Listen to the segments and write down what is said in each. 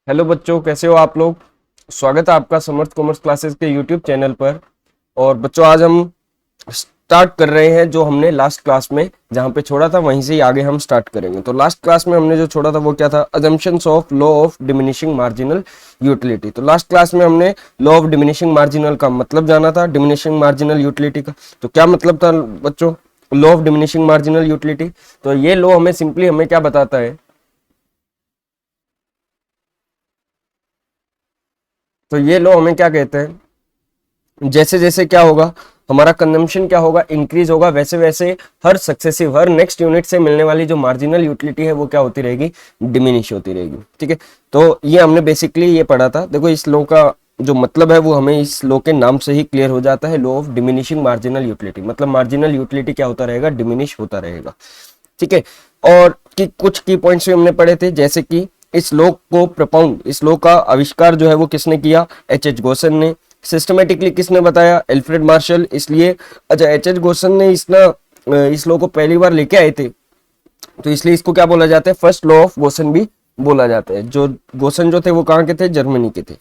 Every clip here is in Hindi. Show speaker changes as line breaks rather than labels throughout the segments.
हेलो बच्चों, कैसे हो आप लोग। स्वागत है आपका समर्थ कॉमर्स क्लासेस के यूट्यूब चैनल पर। और बच्चों, आज हम स्टार्ट कर रहे हैं जो हमने लास्ट क्लास में जहां पे छोड़ा था वहीं से ही आगे हम स्टार्ट करेंगे। तो लास्ट क्लास में हमने जो छोड़ा था वो क्या था? Assumptions of law of diminishing marginal utility. तो लास्ट क्लास में हमने लॉ ऑफ डिमिनिशिंग मार्जिनल का मतलब जाना था, डिमिनिशिंग मार्जिनल यूटिलिटी का। तो क्या मतलब था बच्चों law of diminishing marginal utility? तो ये लॉ हमें सिंपली हमें क्या बताता है? तो ये लॉ हमें क्या कहते हैं? जैसे जैसे क्या होगा, हमारा कंजम्पशन क्या होगा, इंक्रीज होगा, वैसे वैसे हर सक्सेसिव हर नेक्स्ट यूनिट से मिलने वाली जो मार्जिनल यूटिलिटी है वो क्या होती रहेगी? डिमिनिश होती रहेगी। ठीक है, तो ये हमने बेसिकली ये पढ़ा था। देखो, इस लॉ का जो मतलब है वो हमें इस लॉ के नाम से ही क्लियर हो जाता है। Law of diminishing marginal utility मतलब मार्जिनल यूटिलिटी क्या होता रहेगा? डिमिनिश होता रहेगा। ठीक है, और कुछ की पॉइंट्स भी हमने पढ़े थे, जैसे कि इस लॉ को प्रपोंड, इस लॉ का आविष्कार जो है वो किसने किया? एच गोसन ने। सिस्टमेटिकली किसने बताया? Alfred Marshall. इसलिए अच्छा, एच गोसन ने इस लॉ को पहली बार लेके आए थे, तो इसलिए इसको क्या बोला जाता है? फर्स्ट लॉ ऑफ गोसन भी बोला जाता है। जो गोसन जो थे वो कहाँ के थे? जर्मनी के थे।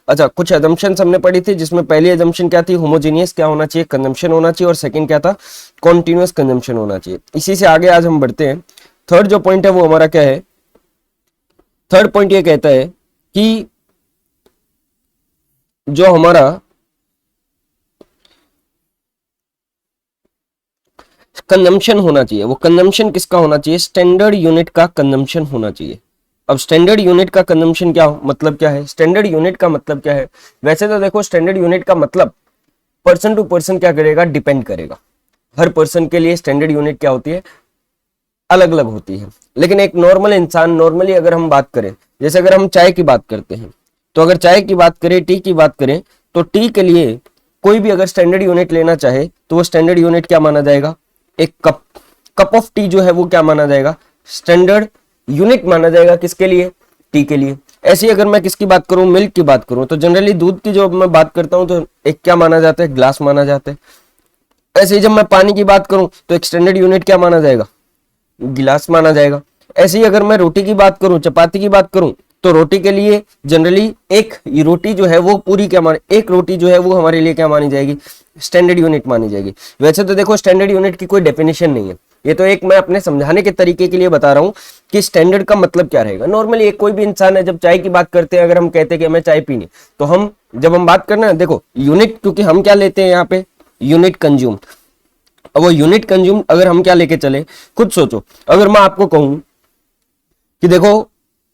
अच्छा, कुछ एजम्पशंस हमने पढ़ी थी, जिसमें पहली एजम्पशन क्या थी? होमोजेनियस क्या होना चाहिए? कंजम्पशन होना चाहिए। और सेकंड क्या था? कॉन्टिन्यूअस कंजम्पशन होना चाहिए। इसी से आगे आज हम बढ़ते हैं। थर्ड जो पॉइंट है वो हमारा क्या है? थर्ड पॉइंट ये कहता है कि जो हमारा कंजम्पशन होना चाहिए, वो कंजम्पशन किसका होना चाहिए? स्टैंडर्ड यूनिट का कंजम्पशन होना चाहिए। अब स्टैंडर्ड यूनिट का कंजम्पशन क्या मतलब क्या है? स्टैंडर्ड यूनिट का मतलब क्या है? वैसे तो देखो, स्टैंडर्ड यूनिट का मतलब पर्सन टू पर्सन क्या करेगा? डिपेंड करेगा। हर पर्सन के लिए स्टैंडर्ड यूनिट क्या होती है? अलग अलग होती है। लेकिन एक नॉर्मल इंसान, नॉर्मली अगर हम बात करें, जैसे अगर हम चाय की बात करते हैं, तो अगर चाय की बात करें, टी की बात करें, तो टी के लिए कोई भी अगर स्टैंडर्ड यूनिट लेना चाहे तो वो स्टैंडर्ड यूनिट क्या माना जाएगा? एक कप। कप ऑफ टी जो है वो क्या माना जाएगा? स्टैंडर्ड यूनिट माना जाएगा। किसके लिए? टी के लिए। ऐसे ही अगर मैं किसकी बात करूं, मिल्क की बात करूं, तो जनरली दूध की जो मैं बात करता हूं तो एक क्या माना जाता है? ग्लास माना जाता है। ऐसे ही जब मैं पानी की बात करूं तो एक स्टैंडर्ड यूनिट क्या माना जाएगा? गिलास माना जाएगा। ऐसे ही अगर मैं रोटी की बात करूं, चपाती की बात करूं, तो रोटी के लिए जनरली एक रोटी जो है वो पूरी क्या माने, एक रोटी जो है वो हमारे लिए क्या मानी जाएगी? स्टैंडर्ड यूनिट मानी जाएगी। वैसे तो देखो, स्टैंडर्ड यूनिट की कोई डेफिनेशन नहीं है, ये तो एक मैं अपने समझाने के तरीके के लिए बता रहा हूं कि स्टैंडर्ड का मतलब क्या रहेगा। नॉर्मली एक कोई भी इंसान है, जब चाय की बात करते हैं, अगर हम कहते हैं कि हमें चाय पीनी, तो हम जब हम बात करना है, देखो यूनिट, क्योंकि हम क्या लेते हैं यहाँ पे? Unit consume. अब वो यूनिट कंज्यूम अगर हम क्या लेके चले, खुद सोचो। अगर मैं आपको कहूं कि देखो,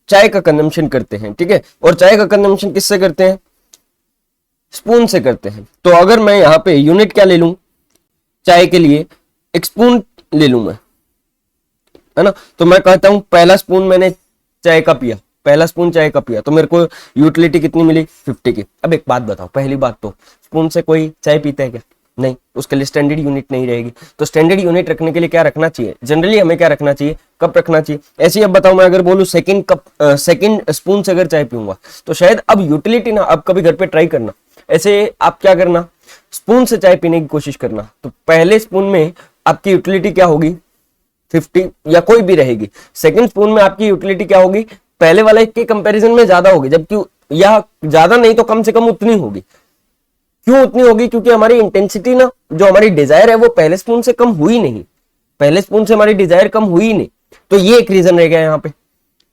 चाय का कंजम्पशन करते हैं, ठीक है, और चाय का कंजम्पशन किससे करते हैं? स्पून से करते हैं। तो अगर मैं यहाँ पे यूनिट क्या ले लूं चाय के लिए? एक स्पून ले लूं मैं, है ना। तो मैं कहता हूं पहला स्पून मैंने चाय का पिया, पहला स्पून चाय का पिया, तो मेरे को यूटिलिटी कितनी मिली? 50 की। अब एक बात बताओ, पहली बात तो स्पून से कोई चाय पीता है क्या? नहीं, उसके लिए स्टैंडर्ड यूनिट नहीं रहेगी। तो स्टैंडर्ड यूनिट रखने के लिए क्या रखना चाहिए? जनरली हमें क्या रखना चाहिए? कप रखना चाहिए। ऐसे ही अब बताओ, मैं अगर बोलूं सेकंड कप, सेकंड स्पून से अगर चाय पीऊंगा, तो शायद अब यूटिलिटी ना, अब कभी घर पे ट्राई करना, ऐसे आप क्या करना, स्पून से चाय पीने की कोशिश करना, तो पहले स्पून में आपकी यूटिलिटी क्या होगी? 50 या कोई भी रहेगी। सेकंड स्पून में आपकी यूटिलिटी क्या होगी? पहले वाले के कंपैरिजन में ज्यादा होगी, जबकि यह ज्यादा नहीं तो कम से कम उतनी होगी। क्यों उतनी होगी? क्योंकि हमारी इंटेंसिटी ना, जो हमारी डिजायर है, वो पहले स्पून से कम हुई नहीं, पहले स्पून से हमारी डिजायर कम हुई नहीं। तो ये एक रीजन रह गया यहाँ पे,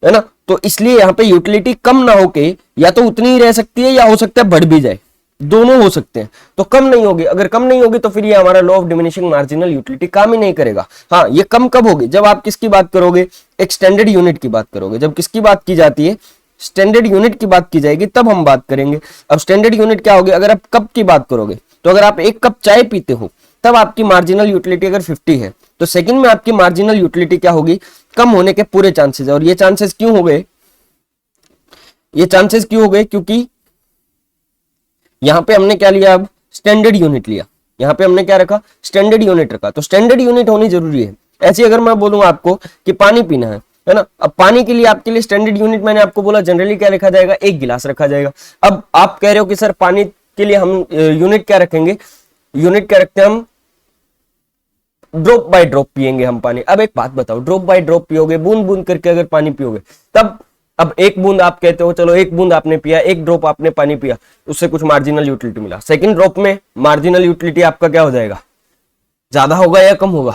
है ना। तो इसलिए यहाँ पे यूटिलिटी कम ना होके या तो उतनी ही रह सकती है, या हो सकता है बढ़ भी जाए, दोनों हो सकते हैं। तो कम नहीं होगी, अगर कम नहीं होगी तो फिर ये हमारा law of diminishing marginal utility काम ही नहीं करेगा। हाँ, ये कम कब होगी? जब आप किसकी बात करोगे? एक स्टैंडर्ड यूनिट की बात करोगे। जब किसकी बात की जाती है? स्टैंडर्ड यूनिट की बात की जाएगी, तब हम बात करेंगे। अब स्टैंडर्ड यूनिट क्या होगी? अगर आप कप की बात करोगे, तो अगर आप एक कप चाय पीते हो, तब आपकी मार्जिनल यूटिलिटी अगर 50 है, तो सेकंड में आपकी मार्जिनल यूटिलिटी क्या होगी? कम होने के पूरे चांसेस है। और ये चांसेस क्यों हो गए? ये चांसेस क्यों हो गए? क्योंकि यहां पे हमने क्या लिया? अब स्टैंडर्ड यूनिट लिया। यहां पे हमने क्या रखा? स्टैंडर्ड यूनिट रखा। तो स्टैंडर्ड यूनिट होनी जरूरी है। ऐसे अगर मैं बोलूं आपको कि पानी पीना है ना, अब पानी के लिए आपके लिए स्टैंडर्ड यूनिट मैंने आपको बोला जनरली क्या रखा जाएगा? एक गिलास रखा जाएगा। अब आप कह रहे हो कि सर पानी के लिए हम यूनिट क्या रखेंगे? यूनिट क्या रखते हैं हम? ड्रॉप बाय ड्रॉप पिएंगे हम पानी। अब एक बात बताओ, ड्रॉप बाय ड्रॉप पियोगे, बूंद बूंद करके अगर पानी पियोगे, तब अब एक बूंद आप कहते हो, चलो एक बूंद आपने पिया, एक ड्रॉप आपने पानी पिया, उससे कुछ मार्जिनल यूटिलिटी मिला। सेकंड ड्रॉप में मार्जिनल यूटिलिटी आपका क्या हो जाएगा, ज्यादा होगा या कम होगा,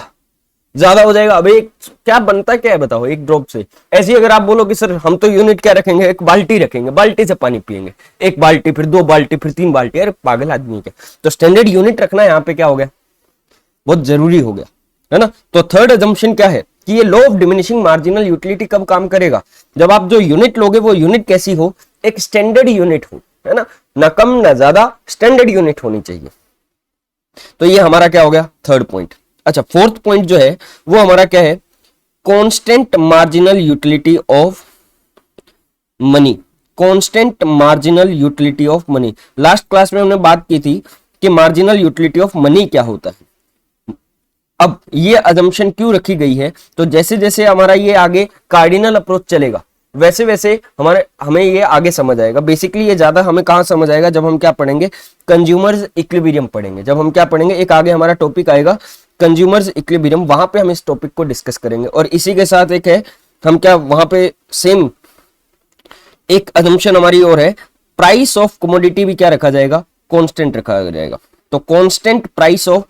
ज्यादा हो जाएगा। अब एक क्या बनता क्या है बताओ एक ड्रॉप से। ऐसे ही अगर आप बोलो कि सर हम तो यूनिट क्या रखेंगे, एक बाल्टी रखेंगे, बाल्टी से पानी पिएंगे, एक बाल्टी, फिर 2 बाल्टी, फिर 3 बाल्टी, अरे पागल आदमी क्या। तो स्टैंडर्ड यूनिट रखना यहाँ पे क्या हो गया, बहुत जरूरी हो गया, है ना। तो थर्ड अजम्पशन क्या है कि ये law of diminishing marginal utility कब काम करेगा, जब आप जो यूनिट लोगे वो यूनिट कैसी हो, एक स्टैंडर्ड यूनिट हो, है ना कम ना ज्यादा, स्टैंडर्ड यूनिट होनी चाहिए। तो ये हमारा क्या हो गया, थर्ड पॉइंट। अच्छा, फोर्थ पॉइंट जो है वो हमारा क्या है, constant marginal utility of money. Constant marginal utility of money, last class में हमने बात की थी कि मार्जिनल यूटिलिटी ऑफ मनी क्या होता है। अब ये अजम्पशन क्यों रखी गई है, तो जैसे जैसे हमारा ये आगे कार्डिनल अप्रोच चलेगा वैसे वैसे हमें ये आगे समझ आएगा। बेसिकली ये ज्यादा हमें कहां समझ आएगा, जब हम क्या पढ़ेंगे, कंज्यूमर्स इक्विलिब्रियम पढ़ेंगे। जब हम क्या पढ़ेंगे, एक आगे हमारा टॉपिक आएगा कंज्यूमर्स इक्विलिब्रियम, वहां पे हम इस टॉपिक को डिस्कस करेंगे। और इसी के साथ एक है, हम क्या वहां पे सेम एक अजम्पशन हमारी और है, प्राइस ऑफ कमोडिटी भी क्या रखा जाएगा, कांस्टेंट रखा जाएगा। तो कांस्टेंट प्राइस ऑफ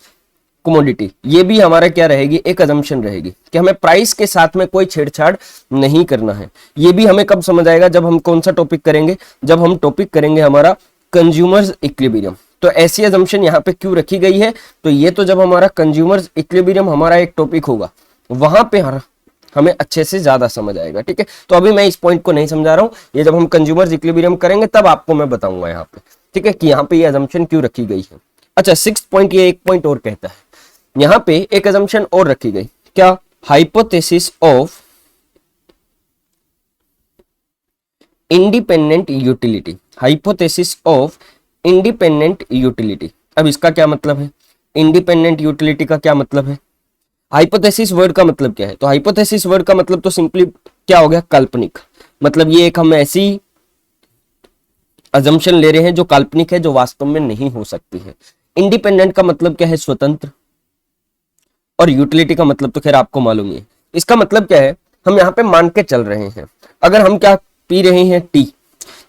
कमोडिटी, ये भी हमारा क्या रहेगी, एक अजम्पशन रहेगी कि हमें प्राइस के साथ में कोई छेड़छाड़ नहीं करना है। ये भी हमें कब समझ आएगा, जब हम कौन सा टॉपिक करेंगे, जब हम टॉपिक करेंगे हमारा कंज्यूमर्स इक्विलिब्रियम। तो ऐसी अजम्पशन यहाँ पे क्यों रखी गई है, तो ये तो जब हमारा कंज्यूमर्स इक्विलिब्रियम हमारा एक टॉपिक होगा वहां पे हमें अच्छे से ज्यादा समझ आएगा, ठीक है। तो अभी मैं इस पॉइंट को नहीं समझा रहा हूं, ये जब हम कंज्यूमर्स इक्विलिब्रियम करेंगे तब आपको मैं बताऊंगा यहाँ पे, ठीक है, कि यहाँ पे ये अजम्पशन क्यों रखी गई है। अच्छा, सिक्स्थ पॉइंट, ये एक पॉइंट और कहता है, यहां पे एक अजम्पशन और रखी गई, क्या, hypothesis of independent utility. Hypothesis of independent utility, अब इसका क्या मतलब है, इंडिपेंडेंट यूटिलिटी का क्या मतलब है, हाइपोथेसिस वर्ड का मतलब क्या है, तो हाइपोथेसिस वर्ड का मतलब तो सिंपली क्या हो गया, काल्पनिक। मतलब ये एक हम ऐसी अजम्पशन ले रहे हैं जो काल्पनिक है, जो वास्तव में नहीं हो सकती है। इंडिपेंडेंट का मतलब क्या है, स्वतंत्र, और यूटिलिटी का मतलब तो खैर आपको मालूम ही है। इसका मतलब क्या है, हम यहाँ पे मान के चल रहे हैं, अगर हम क्या पी रहे हैं, टी,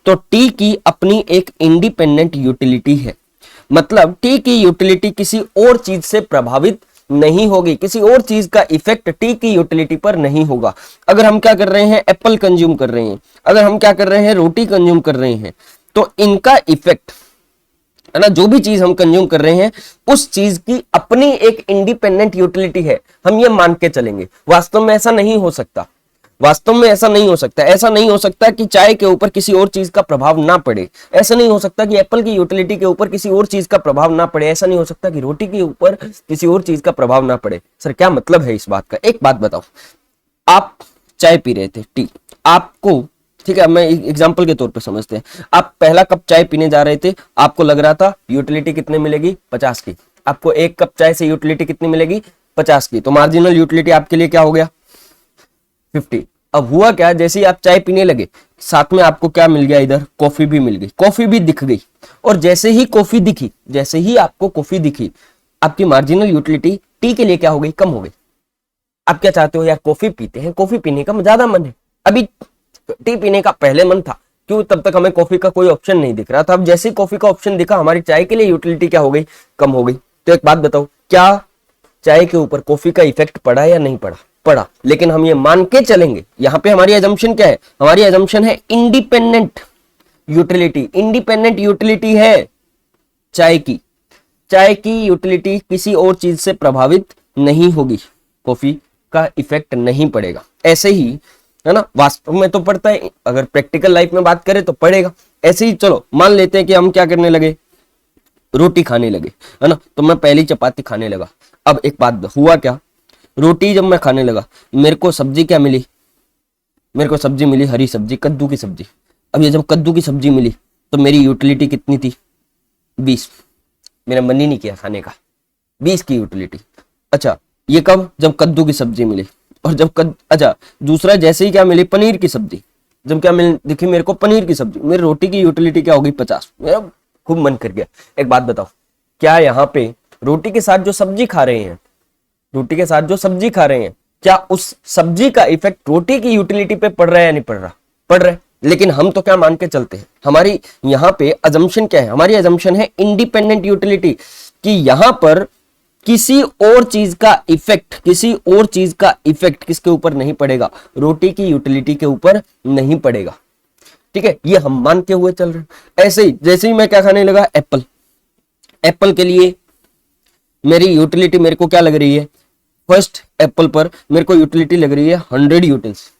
तो टी की अपनी एक इंडिपेंडेंट यूटिलिटी है। मतलब टी की यूटिलिटी किसी और चीज से प्रभावित नहीं होगी, किसी और चीज का इफेक्ट टी की यूटिलिटी पर नहीं होगा। अगर हम क्या कर रहे हैं, एप्पल कंज्यूम कर रहे हैं, अगर हम क्या कर रहे हैं, रोटी कंज्यूम कर रहे हैं, तो इनका इफेक्ट, है ना, जो भी चीज हम कंज्यूम कर रहे हैं उस चीज की अपनी एक इंडिपेंडेंट यूटिलिटी है, हम ये मान के चलेंगे। वास्तव में ऐसा नहीं हो सकता, वास्तव में ऐसा नहीं हो सकता। ऐसा नहीं हो सकता कि चाय के ऊपर किसी और चीज का प्रभाव ना पड़े, ऐसा नहीं हो सकता कि एप्पल की यूटिलिटी के ऊपर किसी और चीज का प्रभाव ना पड़े, ऐसा नहीं हो सकता कि रोटी के ऊपर किसी और चीज का प्रभाव ना पड़े। सर क्या मतलब है इस बात का, एक बात बताओ, आप चाय पी रहे थे, टी, आपको, ठीक है, मैं एग्जांपल के तौर पे समझते हैं, आप पहला कप चाय पीने जा रहे थे, आपको लग रहा था यूटिलिटी कितने मिलेगी, 50 की, आपको एक कप चाय से यूटिलिटी कितनी मिलेगी, 50 की, तो मार्जिनल यूटिलिटी आपके लिए क्या हो गया, 50। अब हुआ क्या, जैसे ही आप चाय पीने लगे साथ में आपको क्या मिल गया, इधर कॉफी भी मिल गई, कॉफी भी दिख गई, और जैसे ही कॉफी दिखी, जैसे ही आपको कॉफी दिखी, आपकी मार्जिनल यूटिलिटी टी के लिए क्या हो गई, कम हो गई। आप क्या चाहते हो, यार कॉफी पीते हैं, कॉफी पीने का ज्यादा मन है, अभी टी पीने का पहले मन था, क्यों, तब तक हमें कॉफी का कोई ऑप्शन नहीं दिख रहा था। अब जैसे ही कॉफी का ऑप्शन दिखा, हमारी चाय के लिए यूटिलिटी क्या हो गई, कम हो गई। तो एक बात बताओ, क्या चाय के ऊपर कॉफी का इफेक्ट पड़ा या नहीं पड़ा, पड़ा, लेकिन हम ये मान के चलेंगे। यहां पे हमारी अजम्पशन क्या है, हमारी अजम्पशन है इंडिपेंडेंट यूटिलिटी। इंडिपेंडेंट यूटिलिटी है चाय की, चाय की यूटिलिटी किसी और चीज से प्रभावित नहीं होगी, कॉफी का इफेक्ट नहीं पड़ेगा। ऐसे ही, है ना, वास्तव में तो पड़ता है, अगर प्रैक्टिकल लाइफ में बात करें तो पड़ेगा। ऐसे ही चलो मान लेते हैं कि हम क्या करने लगे, रोटी खाने लगे, है ना, तो मैं पहली चपाती खाने लगा। अब एक बात हुआ क्या, रोटी जब मैं खाने लगा, मेरे को सब्जी क्या मिली, मेरे को सब्जी मिली हरी सब्जी, कद्दू की सब्जी। अब ये जब कद्दू की सब्जी मिली तो मेरी यूटिलिटी कितनी थी, 20, मेरा मन ही नहीं किया खाने का, 20 की यूटिलिटी। अच्छा, ये कब, जब कद्दू की सब्जी मिली, और जब अच्छा दूसरा, जैसे ही क्या मिली, पनीर की सब्जी, जब क्या मिल दिखी मेरे को, पनीर की सब्जी, मेरी रोटी की यूटिलिटी क्या होगी, 50, मेरा खूब मन कर गया। एक बात बताओ, क्या यहाँ पे रोटी के साथ जो सब्जी खा रहे हैं, रोटी के साथ जो सब्जी खा रहे हैं, क्या उस सब्जी का इफेक्ट रोटी की यूटिलिटी पे पड़ रहा है या नहीं पड़ रहा, पढ़ रहे हैं, लेकिन हम तो क्या मान के चलते हैं, हमारी यहाँ पे अजम्पशन क्या है, हमारी अजम्पशन है इंडिपेंडेंट यूटिलिटी, कि यहां पर किसी और चीज का इफेक्ट किसके ऊपर नहीं पड़ेगा, रोटी की यूटिलिटी के ऊपर नहीं पड़ेगा। ठीक है, ये हम मान के हुए चल रहे हैं। ऐसे ही जैसे ही मैं क्या खाने लगा, एप्पल के लिए मेरी यूटिलिटी मेरे को क्या लग रही है, फर्स्ट एप्पल पर मेरे को यूटिलिटी लग रही है 100 यूटिल्स।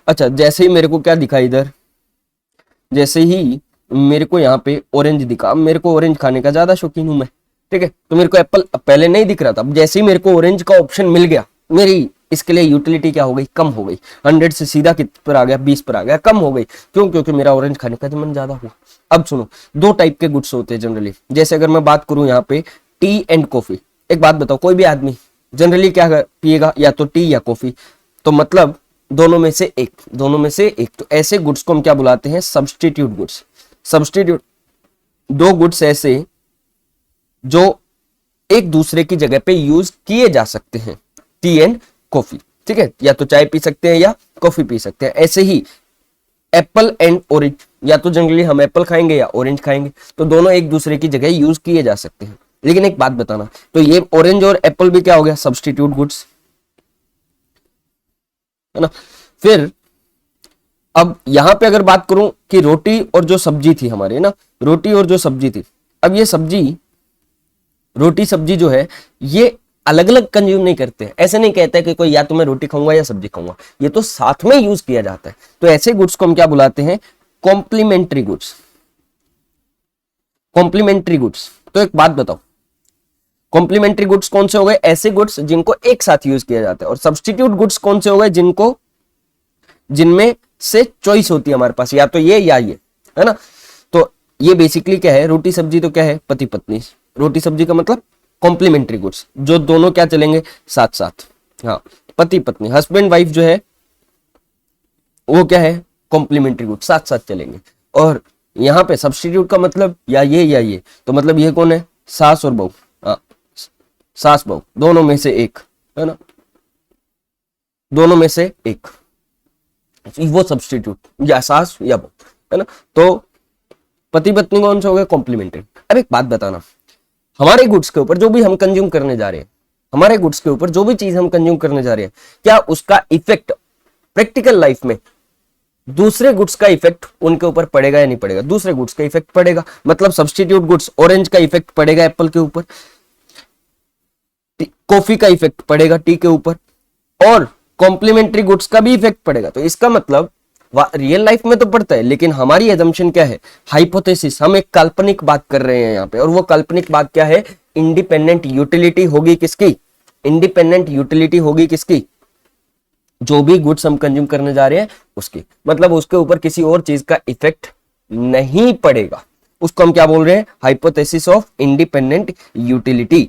अच्छा, जैसे ही मेरे को क्या दिखा इधर, जैसे ही मेरे को यहाँ पे ऑरेंज दिखा, मेरे को ऑरेंज खाने का ज्यादा शौकीन हूं मैं। ठीक है, तो मेरे को एप्पल पहले नहीं दिख रहा था, जैसे ही मेरे को ऑरेंज का ऑप्शन मिल गया, मेरी इसके लिए यूटिलिटी क्या हो गई, कम हो गई। 100 से सीधा कित पर आ गया, 20 पर आ गया, कम हो गई। क्यों? क्योंकि मेरा ऑरेंज खाने का मन ज्यादा हुआ। अब सुनो, दो टाइप के गुड्स होते हैं जनरली। जैसे अगर मैं बात करूं यहाँ पे टी एंड कॉफी, एक बात बताओ, कोई भी आदमी जनरली क्या पिएगा, या तो टी या कॉफी, तो मतलब दोनों में से एक। तो ऐसे गुड्स को हम क्या बुलाते हैं, सब्स्टिट्यूट गुड्स। सब्स्टिट्यूट दो गुड्स ऐसे जो एक दूसरे की जगह पे यूज किए जा सकते हैं, टी एंड कॉफी। ठीक है, या तो चाय पी सकते हैं या कॉफी पी सकते हैं। ऐसे ही एप्पल एंड ऑरेंज, या तो जनरली हम एप्पल खाएंगे या ऑरेंज खाएंगे, तो दोनों एक दूसरे की जगह यूज किए जा सकते हैं। लेकिन एक बात बताना, तो ये ऑरेंज और एप्पल भी क्या हो गया, सब्स्टिट्यूट गुड्स, है ना। फिर अब यहां पे अगर बात करूं कि रोटी और जो सब्जी थी हमारे ना, रोटी और जो सब्जी थी, अब ये सब्जी, रोटी सब्जी जो है, ये अलग अलग कंज्यूम नहीं करते हैं। ऐसे नहीं कहते कि कोई या तो मैं रोटी खाऊंगा या सब्जी खाऊंगा, ये तो साथ में यूज किया जाता है। तो ऐसे गुड्स को हम क्या बुलाते हैं, कॉम्प्लीमेंट्री गुड्स। कॉम्प्लीमेंट्री गुड्स, तो एक बात बताओ, कॉम्प्लीमेंट्री गुड्स कौन से हो गए, ऐसे गुड्स जिनको एक साथ यूज किया जाता है। और सब्स्टिट्यूट गुड्स कौन से हो गए, जिनमें से चॉइस होती है हमारे पास, या तो ये या ये, है ना। तो ये बेसिकली क्या है, रोटी सब्जी तो क्या है, पति पत्नी। रोटी सब्जी का मतलब कॉम्प्लीमेंट्री गुड्स, जो दोनों क्या चलेंगे, साथ साथ। हाँ, पति पत्नी, हस्बैंड वाइफ जो है वो क्या है, कॉम्प्लीमेंट्री गुड्स, साथ साथ चलेंगे। और यहाँ पे सब्स्टिट्यूट का मतलब या ये, तो मतलब ये कौन है, सास और बहू। हाँ, सास बहू दोनों में से एक, है ना, दोनों में से एक, वो सब्स्टिट्यूट, या सास या बहू, है ना। तो पति पत्नी कौन से हो गए, कॉम्प्लीमेंट्री। अब एक बात बताना, हमारे गुड्स के ऊपर जो भी हम कंज्यूम करने जा रहे हैं, हमारे गुड्स के ऊपर जो भी चीज हम कंज्यूम करने जा रहे हैं, क्या उसका इफेक्ट प्रैक्टिकल लाइफ में दूसरे गुड्स का इफेक्ट उनके ऊपर पड़ेगा या नहीं पड़ेगा, दूसरे गुड्स का इफेक्ट पड़ेगा। मतलब सब्स्टिट्यूट गुड्स, ऑरेंज का इफेक्ट पड़ेगा एप्पल के ऊपर, कॉफी का इफेक्ट पड़ेगा टी के ऊपर, और कॉम्प्लीमेंट्री गुड्स का भी इफेक्ट पड़ेगा। तो इसका मतलब रियल लाइफ में तो पड़ता है, लेकिन हमारी एजम्पशन क्या है, हाइपोथेसिस, हम एक काल्पनिक बात कर रहे हैं यहाँ पे। और वो काल्पनिक बात क्या है, इंडिपेंडेंट यूटिलिटी होगी किसकी, इंडिपेंडेंट यूटिलिटी होगी किसकी, जो भी गुड्स हम कंज्यूम करने जा रहे हैं उसकी, मतलब उसके ऊपर किसी और चीज का इफेक्ट नहीं पड़ेगा। उसको हम क्या बोल रहे हैं, हाइपोथेसिस ऑफ इंडिपेंडेंट यूटिलिटी।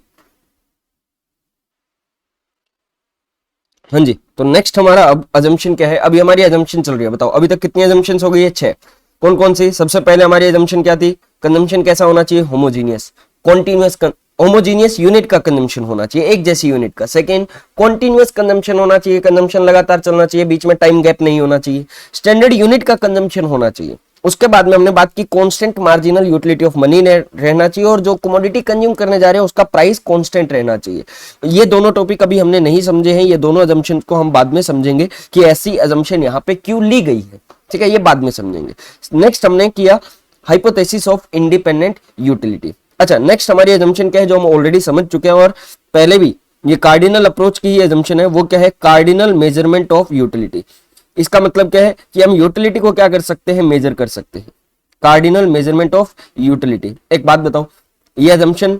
हाँ जी, तो नेक्स्ट हमारा अब अजम्पशन क्या है, अभी हमारी अजम्पशन चल रही है। बताओ अभी तक कितनी अजम्पशंस हो गई है, 6। कौन कौन सी, सबसे पहले हमारी अजम्पशन क्या थी, कंजम्पशन कैसा होना चाहिए, होमोजीनियस, कॉन्टिन्यूअस, होमोजीनियस यूनिट का कंजम्पशन होना चाहिए, एक जैसी यूनिट का। सेकंड, कॉन्टिन्यूअस कंजम्पशन होना चाहिए, कंजम्पशन लगातार चलना चाहिए, बीच में टाइम गैप नहीं होना चाहिए। स्टैंडर्ड यूनिट का कंजम्पशन होना चाहिए। उसके बाद में हमने बात की constant marginal utility of money रहना चाहिए, और जो कमोडिटी कंज्यूम करने जा रहे हैं उसका प्राइस कांस्टेंट रहना चाहिए। ये दोनों टॉपिक अभी हमने नहीं समझे हैं, ये दोनों अजम्पशन को हम बाद में समझेंगे कि ऐसी अजम्पशन यहाँ पे क्यों ली गई है। ठीक है, ये बाद में समझेंगे। नेक्स्ट हमने किया हाइपोथेसिस ऑफ इंडिपेंडेंट यूटिलिटी। अच्छा, नेक्स्ट हमारी अजम्पशन क्या है, जो हम ऑलरेडी समझ चुके हैं और पहले भी, ये कार्डिनल अप्रोच की ही अजम्पशन है। वो क्या है, कार्डिनल मेजरमेंट ऑफ यूटिलिटी। इसका मतलब क्या है कि हम यूटिलिटी को क्या कर सकते हैं, मेजर कर सकते हैं। Cardinal measurement of utility. एक बात बताओ, ये अजम्पशन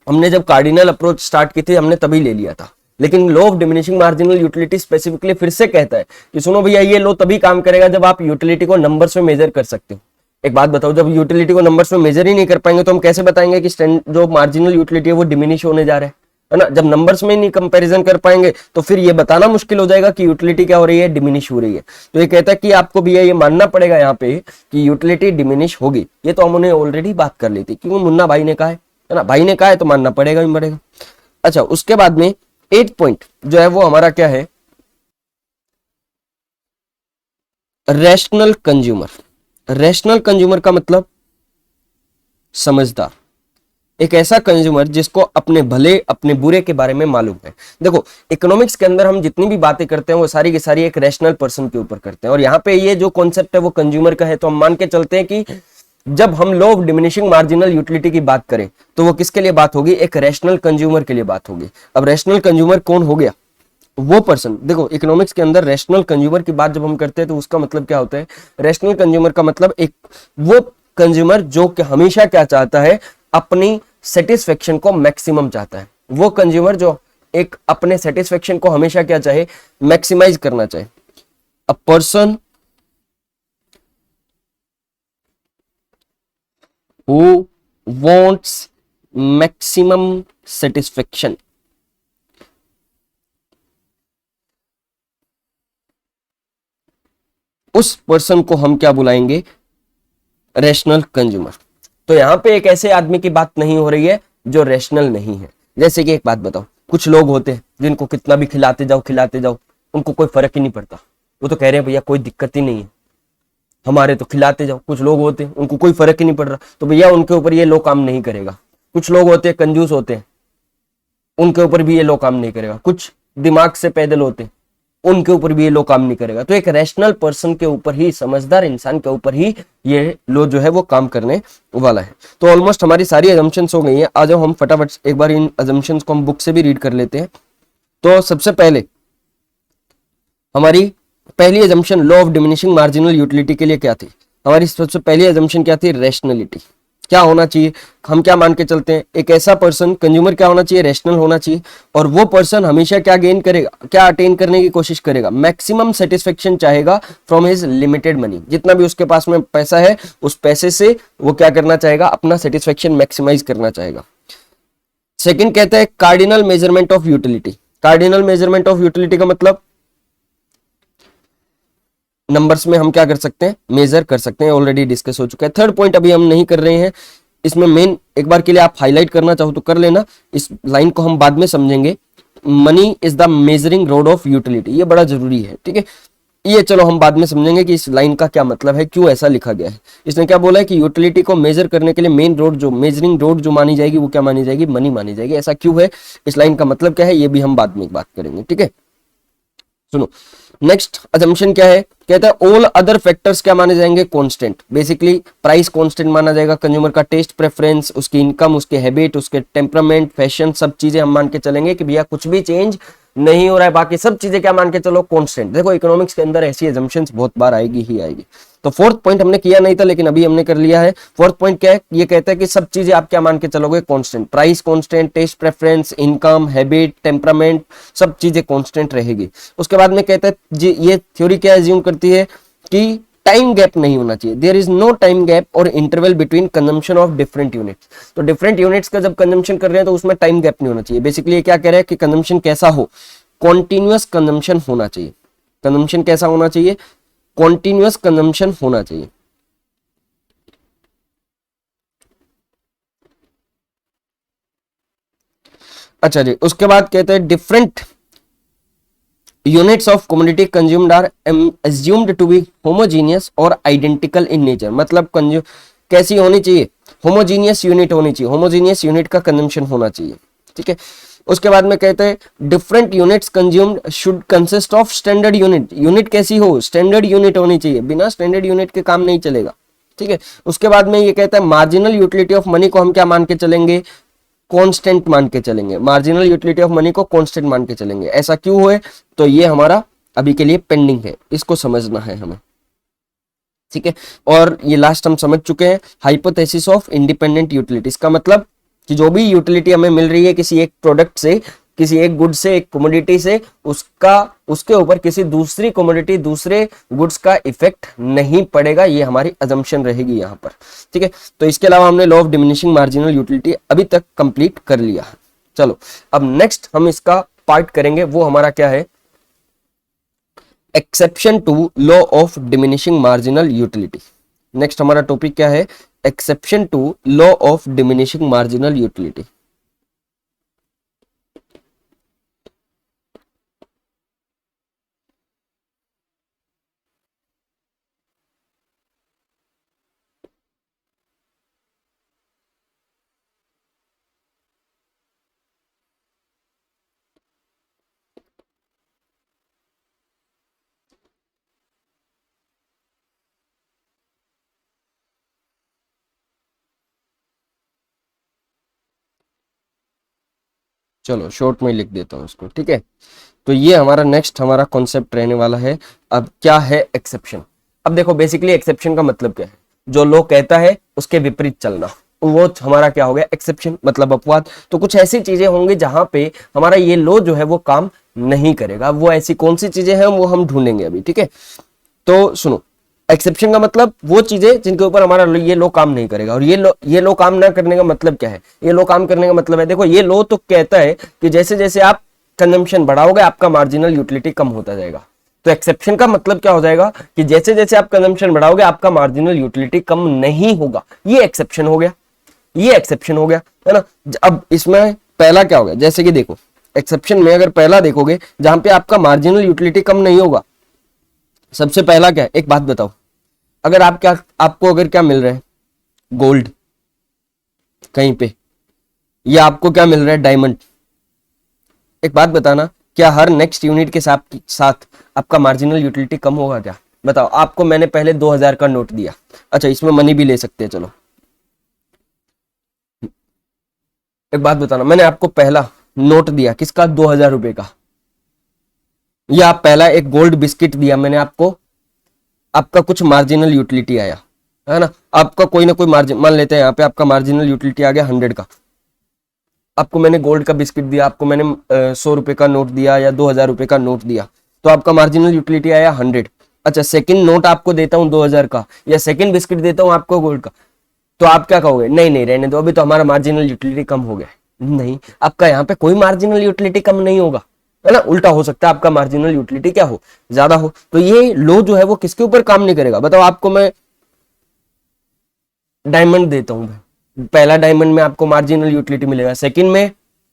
हमने जब कार्डिनल अप्रोच स्टार्ट की थी हमने तभी ले लिया था, लेकिन law of diminishing marginal utility specifically फिर से कहता है कि सुनो भैया, ये लॉ तभी काम करेगा जब आप यूटिलिटी को नंबर्स में मेजर कर सकते हो। एक बात बताओ, जब यूटिलिटी को नंबर्स में मेजर ही नहीं कर पाएंगे तो हम कैसे बताएंगे कि जो मार्जिनल यूटिलिटी है वो डिमिनिश होने जा रहा है ना। जब नंबर्स में नहीं कंपैरिजन कर पाएंगे तो फिर ये बताना मुश्किल हो जाएगा कि यूटिलिटी क्या हो रही है, डिमिनिश हो रही है। तो ये कहता है कि आपको भी ये मानना पड़ेगा यहाँ पे कि यूटिलिटी डिमिनिश होगी। ये तो हमने ऑलरेडी बात कर ली थी, क्योंकि मुन्ना भाई ने कहा है ना, भाई ने कहा है तो मानना पड़ेगा ही पड़ेगा। अच्छा, उसके बाद में 8 पॉइंट जो है वो हमारा क्या है, रैशनल कंज्यूमर। रैशनल कंज्यूमर का मतलब समझदार, एक ऐसा कंज्यूमर जिसको अपने भले अपने बुरे के बारे में मालूम है। देखो इकोनॉमिक्स के अंदर हम जितनी भी बातें करते हैं वो सारी की सारी एक रैशनल पर्सन के ऊपर करते हैं, और यहाँ पे ये जो कॉन्सेप्ट है वो कंज्यूमर का है। तो हम मान के चलते हैं कि जब हम law of diminishing marginal utility की बात करें तो वो किसके लिए बात होगी, एक रैशनल कंज्यूमर के लिए बात होगी। अब रैशनल कंज्यूमर कौन हो गया, वो पर्सन। देखो इकोनॉमिक्स के अंदर रैशनल कंज्यूमर की बात जब हम करते हैं तो उसका मतलब क्या होता है, रैशनल कंज्यूमर का मतलब एक वो कंज्यूमर जो कि हमेशा क्या चाहता है, अपनी सेटिस्फेक्शन को मैक्सिमम चाहता है। वो कंज्यूमर जो एक अपने सेटिस्फेक्शन को हमेशा क्या चाहे, मैक्सिमाइज करना चाहे। A person who wants maximum satisfaction, उस पर्सन को हम क्या बुलाएंगे, रैशनल कंज्यूमर। तो यहां पे एक ऐसे आदमी की बात नहीं हो रही है जो रैशनल नहीं है। जैसे कि एक बात बताओ, कुछ लोग होते हैं जिनको कितना भी खिलाते जाओ उनको कोई फर्क ही नहीं पड़ता, वो तो कह रहे हैं भैया कोई दिक्कत ही नहीं है, हमारे तो खिलाते जाओ। कुछ लोग होते हैं उनको कोई फर्क ही नहीं पड़ रहा, तो भैया उनके ऊपर ये लो काम नहीं करेगा। कुछ लोग होते हैं कंजूस होते हैं, उनके ऊपर भी ये लो काम नहीं करेगा। कुछ दिमाग से पैदल होते हैं, उनके ऊपर भी ये लो काम नहीं करेगा। तो एक रैशनल पर्सन के ऊपर ही, समझदार इंसान के ऊपर ही ये लो जो है वो काम करने वाला है। तो ऑलमोस्ट हमारी सारी अजम्पशंस हो गई हैं। आ जाओ हम फटाफट एक बार इन अजम्पशंस को हम बुक से भी रीड कर लेते हैं। तो सबसे पहले हमारी पहली assumption law of diminishing marginal utility के लिए क्या थी, हमारी सबसे पहली अजम्पशन क्या थी, रैशनलिटी। क्या होना चाहिए, हम क्या मान के चलते हैं, एक ऐसा पर्सन कंज्यूमर क्या होना चाहिए, रैशनल होना चाहिए। और वो पर्सन हमेशा क्या गेन करेगा, क्या अटेन करने की कोशिश करेगा, मैक्सिमम सेटिस्फेक्शन चाहेगा फ्रॉम हिज लिमिटेड मनी। जितना भी उसके पास में पैसा है उस पैसे से वो क्या करना चाहेगा, अपना सेटिस्फेक्शन मैक्सिमाइज करना चाहेगा। सेकंड कहता है cardinal measurement of utility. Cardinal measurement of utility का मतलब नंबर्स में हम क्या कर सकते हैं, मेजर कर सकते हैं, ऑलरेडी डिस्कस हो चुका है। थर्ड पॉइंट अभी हम नहीं कर रहे हैं, इसमें मेन एक बार के लिए आप हाईलाइट करना चाहो तो कर लेना, इस लाइन को हम बाद में समझेंगे। Money is the measuring road of utility, ये बड़ा जरूरी है, ठीक है। ये चलो हम बाद में समझेंगे कि इस लाइन का क्या मतलब है, क्यों ऐसा लिखा गया है। इसने क्या बोला है कि यूटिलिटी को मेजर करने के लिए मेन रोड जो मेजरिंग रोड जो मानी जाएगी वो क्या मानी जाएगी, मनी मानी जाएगी। ऐसा क्यों है, इस लाइन का मतलब क्या है, ये भी हम बाद में बात करेंगे, ठीक है। सुनो नेक्स्ट अजम्पशन क्या है, कहता है ऑल अदर फैक्टर्स क्या माने जाएंगे, कांस्टेंट। बेसिकली प्राइस कांस्टेंट माना जाएगा, कंज्यूमर का टेस्ट प्रेफरेंस, उसकी इनकम, उसके हैबिट, उसके टेम्परामेंट, फैशन, सब चीजें हम मान के चलेंगे कि भैया कुछ भी चेंज नहीं हो रहा है, बाकी सब चीजें क्या मान के चलो, कांस्टेंट। देखो इकोनॉमिक्स के अंदर ऐसी अजम्पशंस बहुत बार आएगी ही आएगी। तो फोर्थ पॉइंट हमने किया नहीं था लेकिन अभी हमने कर लिया है। फोर्थ पॉइंट क्या है, ये कहता है कि सब चीजें आप क्या मान के चलोगे, constant. Price constant, test preference, income, habit, temperament, सब चीजें कांस्टेंट रहेगी। उसके बाद में कहता है ये थ्योरी क्या एज्यूम करती है कि टाइम गैप नहीं होना चाहिए, there is no time gap और interval between consumption of different units. तो डिफरेंट यूनिट्स का जब कंजम्पशन कर रहे हैं तो उसमें टाइम गैप नहीं होना चाहिए। बेसिकली ये क्या कह रहा है कि कंजम्पशन कैसा हो, कॉन्टिन्यूअस कंजम्पशन होना चाहिए। कंजम्पशन कैसा होना चाहिए, कॉन्टिन्यूअस कंजम्पशन होना चाहिए। अच्छा जी, उसके बाद कहते हैं different units of commodity consumed are assumed to be homogeneous और आइडेंटिकल इन नेचर। मतलब कैसी होनी चाहिए, होमोजीनियस यूनिट होनी चाहिए, होमोजीनियस यूनिट का कंजम्पशन होना चाहिए, ठीक है। उसके बाद में कहते हैं different units consumed should consist of standard unit. Unit कैसी हो, स्टैंडर्ड यूनिट होनी चाहिए, बिना स्टैंडर्ड यूनिट के काम नहीं चलेगा, ठीक है। उसके बाद में ये कहता है मार्जिनल यूटिलिटी ऑफ मनी को हम क्या मान के चलेंगे, कांस्टेंट मान के चलेंगे। मार्जिनल यूटिलिटी ऑफ मनी को कांस्टेंट मान के चलेंगे। ऐसा क्यों हुए, तो ये हमारा अभी के लिए पेंडिंग है, इसको समझना है हमें, ठीक है। और ये लास्ट हम समझ चुके हैं, हाइपोथेसिस ऑफ इंडिपेंडेंट यूटिलिटी। इसका मतलब कि जो भी यूटिलिटी हमें मिल रही है किसी एक प्रोडक्ट से, किसी एक गुड से, एक कमोडिटी से, उसका उसके ऊपर किसी दूसरी कमोडिटी, दूसरे गुड्स का इफेक्ट नहीं पड़ेगा, ये हमारी अजम्पशन रहेगी यहाँ पर, ठीक है। तो इसके अलावा हमने law of diminishing marginal utility अभी तक कंप्लीट कर लिया। चलो अब नेक्स्ट हम इसका पार्ट करेंगे, वो हमारा क्या है, exception to law of diminishing marginal utility. Next हमारा टॉपिक क्या है, exception to law of diminishing marginal utility. चलो शॉर्ट में लिख देता हूँ इसको, ठीक है। तो ये हमारा नेक्स्ट हमारा कॉन्सेप्ट रहने वाला है। अब क्या है एक्सेप्शन? अब देखो बेसिकली एक्सेप्शन का मतलब क्या है, जो लॉ कहता है उसके विपरीत चलना, वो हमारा क्या हो गया एक्सेप्शन, मतलब अपवाद। तो कुछ ऐसी चीजें होंगी जहां पे हमारा ये लॉ जो है वो काम नहीं करेगा। वो ऐसी कौन सी चीजें हैं वो हम ढूंढेंगे अभी, ठीक है। तो सुनो, एक्सेप्शन का मतलब वो चीजें जिनके ऊपर हमारा ये लो काम नहीं करेगा। और ये लो काम ना करने का मतलब क्या है? ये लो काम करने का मतलब है, देखो ये लो तो कहता है कि जैसे जैसे आप कंजम्पशन बढ़ाओगे आपका मार्जिनल यूटिलिटी कम होता जाएगा। तो एक्सेप्शन का मतलब क्या हो जाएगा कि जैसे जैसे आप कंजम्पशन बढ़ाओगे आपका मार्जिनल यूटिलिटी कम नहीं होगा। ये एक्सेप्शन हो गया, ये एक्सेप्शन हो गया, है ना। अब इसमें पहला क्या हो गया, जैसे कि देखो एक्सेप्शन में अगर पहला देखोगे जहां पे आपका मार्जिनल यूटिलिटी कम नहीं होगा, सबसे पहला क्या है, एक बात बताओ, अगर आपको अगर क्या मिल रहा है, गोल्ड कहीं पे, या आपको क्या मिल रहा है, डायमंड, एक बात बताना, क्या हर नेक्स्ट यूनिट के साथ आपका मार्जिनल यूटिलिटी कम होगा क्या? बताओ। आपको मैंने पहले 2000 का नोट दिया, अच्छा इसमें मनी भी ले सकते हैं, चलो एक बात बताना, मैंने आपको पहला नोट दिया किसका, 2000 रुपए का, या पहला एक गोल्ड बिस्किट दिया मैंने आपको, आपका कुछ मार्जिनल यूटिलिटी आया, है ना, आपका कोई ना कोई मार्जिन, मान लेते हैं यहाँ पे आपका मार्जिनल यूटिलिटी आ गया 100 का, आपको मैंने गोल्ड का बिस्किट दिया, आपको मैंने 100 रुपए का नोट दिया या 2000 रुपए का नोट दिया, तो आपका मार्जिनल यूटिलिटी आया 100। अच्छा सेकंड नोट आपको देता हूँ 2000 का, या सेकंड बिस्किट देता हूँ आपको गोल्ड का, तो आप क्या कहोगे, नहीं नहीं रहने दो, अभी तो हमारा मार्जिनल यूटिलिटी कम हो गया है। नहीं, आपका यहाँ पे कोई मार्जिनल यूटिलिटी कम नहीं होगा, है ना, उल्टा हो सकता है आपका मार्जिनल यूटिलिटी क्या हो, ज्यादा हो। तो ये लो जो है वो किसके ऊपर काम नहीं करेगा? बताओ, आपको मैं डायमंड देता हूं भाई, पहला डायमंड में आपको मार्जिनल यूटिलिटी मिलेगा, सेकंड में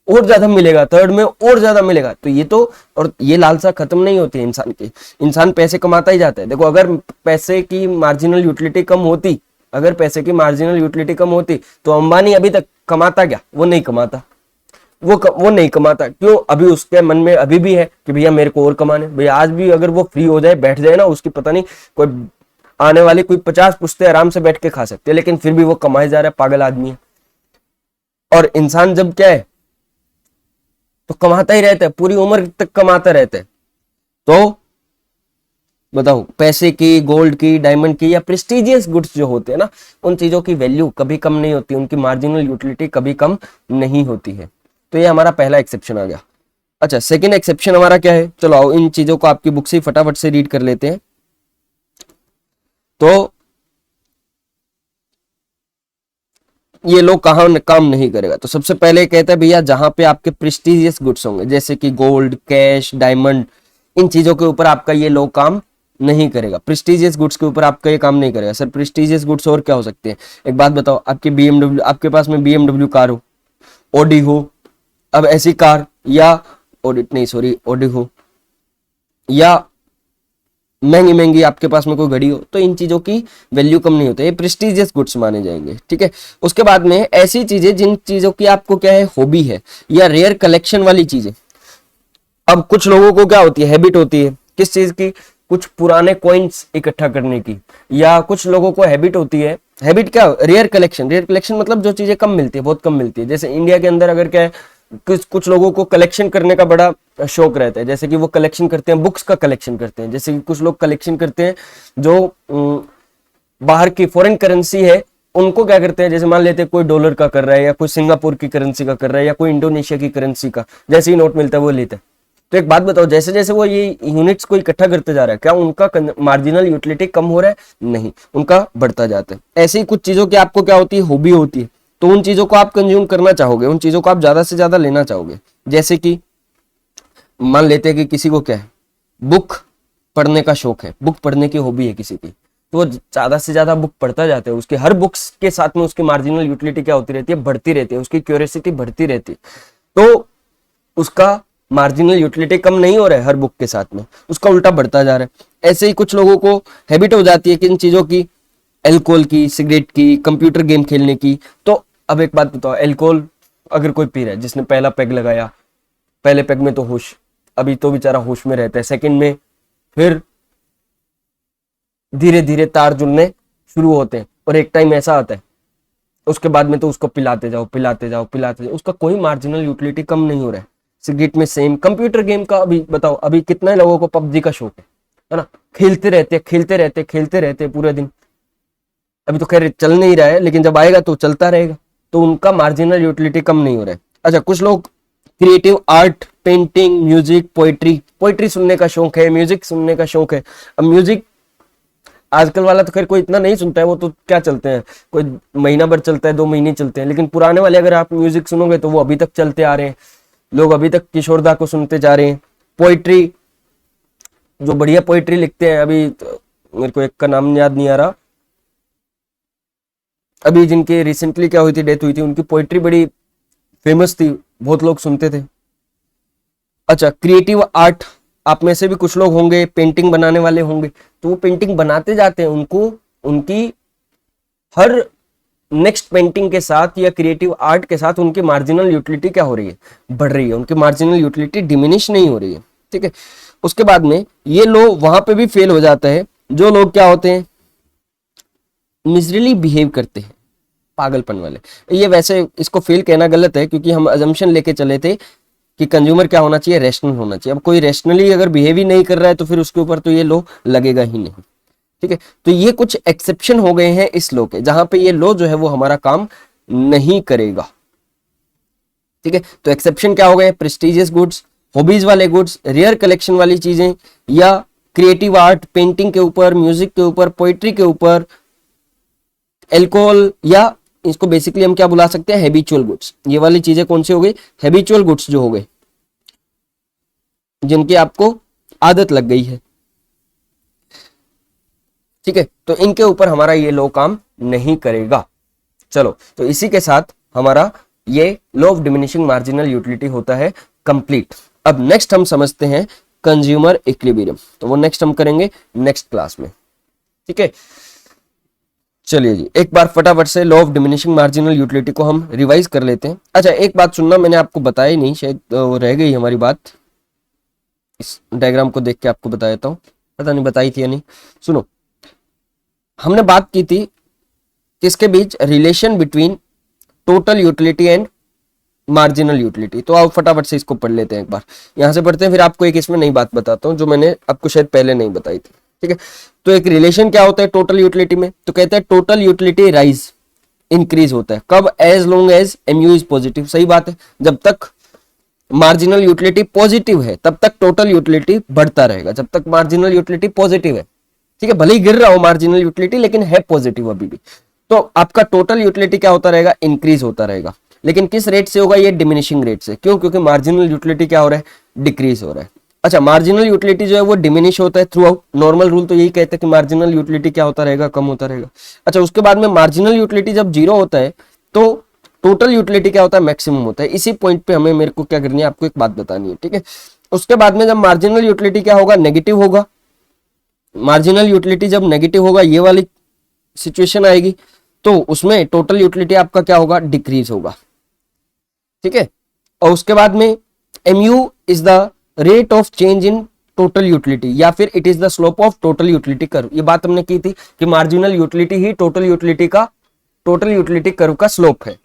और ज्यादा मिलेगा, थर्ड में और ज्यादा मिलेगा। तो ये तो, और ये लालसा खत्म नहीं होती है इंसान की, इंसान पैसे कमाता ही जाता है। देखो अगर पैसे की मार्जिनल यूटिलिटी कम होती, अगर पैसे की मार्जिनल यूटिलिटी कम होती तो अंबानी अभी तक कमाता क्या? वो नहीं कमाता, वो नहीं कमाता। क्यों? अभी उसके मन में अभी भी है कि भैया मेरे को और कमाने, भैया आज भी अगर वो फ्री हो जाए, बैठ जाए ना, उसकी पता नहीं कोई आने वाली कोई 50 पुश्ते आराम से बैठ के खा सकते हैं, लेकिन फिर भी वो कमाए जा रहा है, पागल आदमी है। और इंसान जब क्या है तो कमाता ही रहता है, पूरी उम्र तक कमाता रहता है। तो बताओ, पैसे की, गोल्ड की, डायमंड की, या प्रेस्टिजियस गुड्स जो होते हैं ना, उन चीजों की वैल्यू कभी कम नहीं होती, उनकी मार्जिनल यूटिलिटी कभी कम नहीं होती है। तो ये हमारा पहला एक्सेप्शन आ गया। अच्छा सेकंड एक्सेप्शन हमारा क्या है, चलो आओ इन चीजों को आपकी बुक से फटाफट से रीड कर लेते हैं। तो ये लोग कहाँ काम नहीं करेगा, तो सबसे पहले कहता है भैया जहां पे आपके प्रेस्टिजियस गुड्स होंगे, जैसे कि गोल्ड, कैश, डायमंड, इन चीजों के ऊपर आपका ये लोग काम नहीं करेगा। प्रेस्टिजियस गुड्स के ऊपर आपका ये काम नहीं करेगा। सर प्रेस्टिजियस गुड्स और क्या हो सकते हैं? एक बात बताओ, आपकी बीएमडब्ल्यू, आपके पास में बीएमडब्ल्यू कार हो, ऑडी हो, अब ऐसी कार, या ऑडिट नहीं सॉरी ऑडी हो, या महंगी महंगी आपके पास में कोई घड़ी हो, तो इन चीजों की वैल्यू कम नहीं होती, ये प्रेस्टिजियस गुड्स माने जाएंगे, ठीक है। उसके बाद में ऐसी चीजें जिन चीजों की आपको क्या है, हॉबी है, या रेयर कलेक्शन वाली चीजें। अब कुछ लोगों को क्या होती है, हैबिट होती है किस चीज की, कुछ पुराने कॉइन्स इकट्ठा करने की, या कुछ लोगों को हैबिट होती है, हैबिट क्या, रेयर कलेक्शन। रेयर कलेक्शन मतलब जो चीजें कम मिलती है, बहुत कम मिलती है। जैसे इंडिया के अंदर अगर क्या है, कुछ लोगों को कलेक्शन करने का बड़ा शौक रहता है, जैसे कि वो कलेक्शन करते हैं, बुक्स का कलेक्शन करते हैं। जैसे कि कुछ लोग कलेक्शन करते हैं जो बाहर की फॉरेन करेंसी है, उनको क्या करते हैं, जैसे मान लेते हैं कोई डॉलर का कर रहा है, या कोई सिंगापुर की करेंसी का कर रहा है, या कोई इंडोनेशिया की करेंसी का, जैसे ही नोट मिलता है वो लेते हैं। तो एक बात बताओ, जैसे जैसे वो ये यूनिट्स को इकट्ठा करते जा रहा है, क्या उनका मार्जिनल यूटिलिटी कम हो रहा है? नहीं, उनका बढ़ता जाता है। ऐसे ही कुछ चीजों की आपको क्या होती है, हॉबी होती है, तो उन चीजों को आप कंज्यूम करना चाहोगे, उन चीजों को आप ज्यादा से ज्यादा लेना चाहोगे। जैसे कि मान लेते हैं कि किसी को क्या है, बुक पढ़ने का शौक है, बुक पढ़ने की हॉबी है किसी की, तो वो ज्यादा से ज्यादा बुक पढ़ता जाता है, उसके हर बुक्स के साथ में उसकी मार्जिनल यूटिलिटी क्या होती रहती है, बढ़ती रहती है, उसकी क्यूरियोसिटी बढ़ती रहती है। तो उसका मार्जिनल यूटिलिटी कम नहीं हो रहा है हर बुक के साथ में, उसका उल्टा बढ़ता जा रहा है। ऐसे ही कुछ लोगों को हैबिट हो जाती है किन चीजों की, एल्कोहल की, सिगरेट की, कंप्यूटर गेम खेलने की। तो अब एक बात बताओ, एल्कोहल अगर कोई पी रहा है, जिसने पहला पैग लगाया, पहले पैग में तो होश, अभी तो बेचारा होश में रहता है, सेकंड में फिर धीरे धीरे तार जुड़ने शुरू होते हैं, और एक टाइम ऐसा आता है उसके बाद में तो उसको पिलाते जाओ पिलाते जाओ पिलाते जाओ, उसका कोई मार्जिनल यूटिलिटी कम नहीं हो रहा है। सिगरेट में सेम। कंप्यूटर गेम का अभी बताओ, अभी कितने लोगों को पबजी का शौक है ना, खेलते रहते खेलते रहते खेलते रहते पूरे दिन। अभी तो खैर चल नहीं रहा है, लेकिन जब आएगा तो चलता रहेगा, तो उनका मार्जिनल यूटिलिटी कम नहीं हो रहा है। अच्छा, कुछ लोग creative art, painting, music, poetry, poetry सुनने का शौक है, म्यूजिक सुनने का शौक है। अब म्यूजिक आजकल वाला तो खैर कोई इतना नहीं सुनता है, वो तो क्या चलते हैं, कोई महीना भर चलता है, 2 महीने चलते हैं, लेकिन पुराने वाले अगर आप म्यूजिक सुनोगे तो वो अभी तक चलते आ रहे हैं, लोग अभी तक किशोरदा को सुनते जा रहे हैं। पोइट्री, जो बढ़िया पोइट्री लिखते हैं, अभी तो मेरे को एक का नाम याद नहीं आ रहा, अभी जिनके रिसेंटली क्या हुई थी, डेथ हुई थी, उनकी पोइट्री बड़ी फेमस थी, बहुत लोग सुनते थे। अच्छा, क्रिएटिव आर्ट, आप में से भी कुछ लोग होंगे पेंटिंग बनाने वाले होंगे, तो वो पेंटिंग बनाते जाते हैं, उनको उनकी हर नेक्स्ट पेंटिंग के साथ या क्रिएटिव आर्ट के साथ उनकी मार्जिनल यूटिलिटी क्या हो रही है, बढ़ रही है, उनकी मार्जिनल यूटिलिटी डिमिनिश नहीं हो रही है। ठीक है, उसके बाद में ये लोग वहां पे भी फेल हो जाता है, जो लोग क्या होते हैं, मिजरली बिहेव करते हैं, पागलपन वाले। ये वैसे इसको फेल कहना गलत है, क्योंकि हम अजम्पशन लेके चले थे कि कंज्यूमर क्या होना चाहिए, रैशनल होना चाहिए। अब कोई रैशनली अगर बिहेव ही नहीं कर रहा है तो फिर उसके ऊपर तो ये लो लगेगा ही नहीं। ठीक है, तो ये कुछ एक्सेप्शन हो गए हैं इस लो के, जहां पे ये लो जो है वो हमारा काम नहीं करेगा। ठीक है, तो एक्सेप्शन क्या हो गए, प्रेस्टिजियस गुड्स, हॉबीज वाले गुड्स, रेयर कलेक्शन वाली चीजें, या क्रिएटिव आर्ट, पेंटिंग के ऊपर, म्यूजिक के ऊपर, पोइट्री के ऊपर, एल्कोहल, या इसको बेसिकली हम क्या बुला सकते हैं, हैबिचुअल गुड्स। ये वाली चीजें कौन सी हो गई, हैबिचुअल गुड्स जो हो गए, जिनकी आपको आदत लग गई है। ठीक है, तो इनके ऊपर हमारा ये लो काम नहीं करेगा। चलो, तो इसी के साथ हमारा ये law of diminishing marginal utility होता है कंप्लीट। अब नेक्स्ट हम समझते हैं कंज्यूमर इक्विलिब्रियम, तो वो नेक्स्ट हम करेंगे नेक्स्ट क्लास में। ठीक है, चलिए जी, एक बार फटाफट से law of diminishing marginal utility को हम रिवाइज कर लेते हैं। अच्छा, एक बात सुनना, मैंने आपको बताया नहीं, शायद वो रह गई हमारी बात, इस डायग्राम को देख के आपको बता देता हूं, पता नहीं बताई थी या नहीं। सुनो, हमने बात की थी किसके बीच, relation between total utility and marginal utility. तो आप फटाफट से इसको पढ़ लेते हैं, एक बार यहां से पढ़ते हैं, फिर आपको एक इसमें नई बात बताता हूं जो मैंने आपको शायद पहले नहीं बताई थी। ठीक है, तो एक रिलेशन क्या होता है टोटल यूटिलिटी में, तो कहते हैं टोटल यूटिलिटी राइज, इंक्रीज होता है कब, as long as MU is positive. सही बात है, जब तक मार्जिनल यूटिलिटी पॉजिटिव है तब तक टोटल यूटिलिटी बढ़ता रहेगा, जब तक मार्जिनल यूटिलिटी पॉजिटिव है। ठीक है, भले ही गिर रहा हो मार्जिनल यूटिलिटी, लेकिन है पॉजिटिव अभी भी, तो आपका टोटल यूटिलिटी क्या होता रहेगा, इंक्रीज होता रहेगा। लेकिन किस रेट से होगा, ये डिमिनिशिंग रेट से। क्यों, क्योंकि मार्जिनल यूटिलिटी क्या हो रहा है, डिक्रीज हो रहा है। अच्छा, मार्जिनल यूटिलिटी जो है वो डिमिनिश होता है थ्रू आउट, नॉर्मल रूल तो यही कहते हैं कि मार्जिनल यूटिलिटी क्या होता रहेगा, कम होता रहेगा। अच्छा, उसके बाद में मार्जिनल यूटिलिटी जब जीरो होता है तो टोटल यूटिलिटी क्या होता है, मैक्सिमम होता है। इसी पॉइंट पे हमें, मेरे को क्या करनी है, आपको एक बात बतानी है। ठीक है, उसके बाद में जब मार्जिनल यूटिलिटी क्या होगा, नेगेटिव होगा, मार्जिनल यूटिलिटी जब नेगेटिव होगा, ये वाली सिचुएशन आएगी, तो उसमें टोटल यूटिलिटी आपका क्या होगा, डिक्रीज होगा। ठीक है, और उसके बाद में mu is the rate of change in total utility, या फिर it is the slope of total utility curve. ये बात हमने की थी कि मार्जिनल यूटिलिटी ही टोटल यूटिलिटी कर्व का स्लोप है,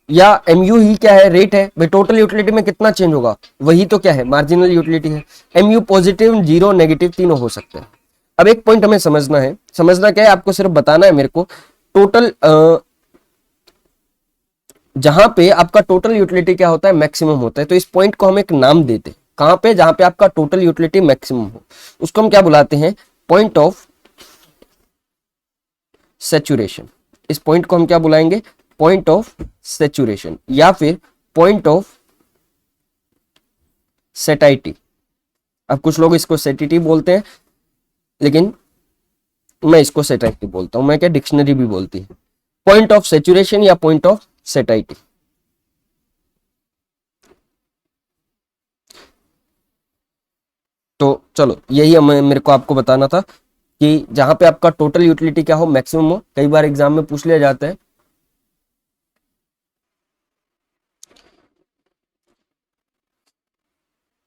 या mu ही क्या है, रेट है। भाई टोटल यूटिलिटी में कितना चेंज होगा, वही तो क्या है, मार्जिनल यूटिलिटी है। mu पॉजिटिव, जीरो, नेगेटिव तीनों हो सकते हैं। अब एक पॉइंट हमें समझना है, समझना क्या है, आपको सिर्फ बताना है मेरे को, टोटल जहां पे आपका टोटल यूटिलिटी क्या होता है, मैक्सिमम होता है, तो इस पॉइंट को हम एक नाम देते हैं, कहां पे, जहां पे आपका टोटल यूटिलिटी मैक्सिमम हो, उसको हम क्या बुलाते हैं, पॉइंट ऑफ सैचुरेशन। इस पॉइंट को हम क्या बुलाएंगे, पॉइंट ऑफ सैचुरेशन, या फिर पॉइंट ऑफ सेटाइटी। अब कुछ लोग इसको सेटिटी बोलते हैं, लेकिन मैं इसको सेटाइटी बोलता हूं, मैं क्या, डिक्शनरी भी बोलती है, पॉइंट ऑफ सैचुरेशन या पॉइंट ऑफ सेटाइटी। तो चलो, यही मेरे को आपको बताना था कि जहां पे आपका टोटल यूटिलिटी क्या हो, मैक्सिमम हो। कई बार एग्जाम में पूछ लिया जाता है,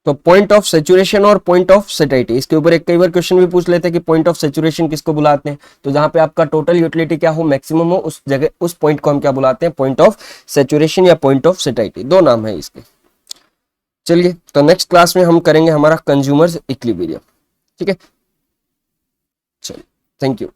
तो पॉइंट ऑफ सेचुरेशन और पॉइंट ऑफ सेटाइटी, इसके ऊपर एक कई बार क्वेश्चन भी पूछ लेते हैं कि पॉइंट ऑफ सेचुरेशन किसको बुलाते हैं, तो जहां पे आपका टोटल यूटिलिटी क्या हो, मैक्सिमम हो, उस जगह उस पॉइंट को हम क्या बुलाते हैं, पॉइंट ऑफ सेचुरेशन या पॉइंट ऑफ सेटाइटी, दो नाम है इसके। चलिए, तो नेक्स्ट क्लास में हम करेंगे हमारा कंज्यूमर्स इक्विलिब्रियम। ठीक है, चलिए, थैंक यू।